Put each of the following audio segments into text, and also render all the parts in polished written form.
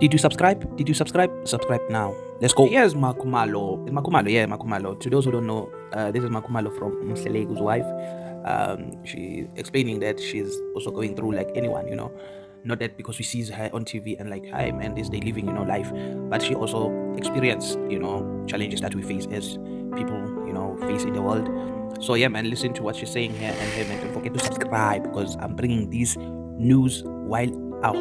Did you subscribe? Did you subscribe? Subscribe now. Let's go. Here's MAakhumalo. It's MAakhumalo, yeah, MAakhumalo. To those who don't know, this is MAakhumalo from Mselegu's wife. She's explaining that she's also going through like anyone, you know. Not that because we see her on TV and like, hi man, this day living, you know, life. But she also experienced, you know, challenges that we face as people, you know, face in the world. So yeah, man, listen to what she's saying here, and hey man, don't forget to subscribe because I'm bringing these news while out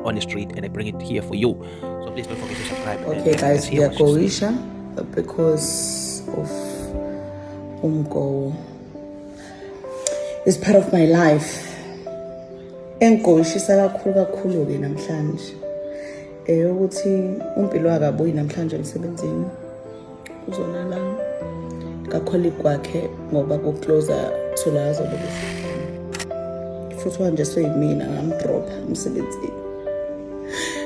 on the street and I bring it here for you. So please don't forget to subscribe. Okay guys, we are Goisha because of it's part of my life. Engoyishisa kakhulu ke namhlanje. Ukuthi umpilo akabuyi namhlanje emsebenzini. Uzolala ka colleague wakhe ngoba ku closer to la azobe. Futhi manje soyimina ngamdrop emsebenzini.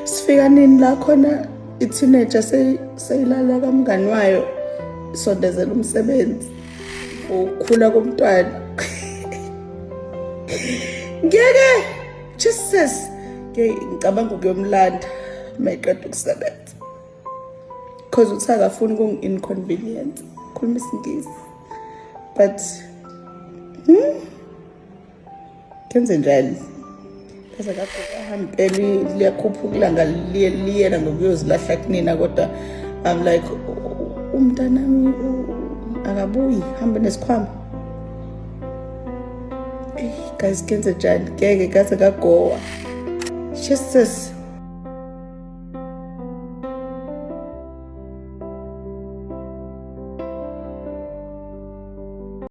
Sifika nini la khona i-teenager seyilala kamngani wayo sondezela umsebenzi ukhula komntwana. Ngeke Jesus ke ngicabanga ukuyomlanda mayiqeda ukusebenza because uthakafuni kungi-inconvenience khuluma isingisi but kenze njani bese kahambeli liyakhuphuka ilanga liyena ngokuyozilahla kunina kodwa I'm like umntanami akabuyi hamba nesikhwama. Guys, kenze njani ngeke kaze kagowa Jesus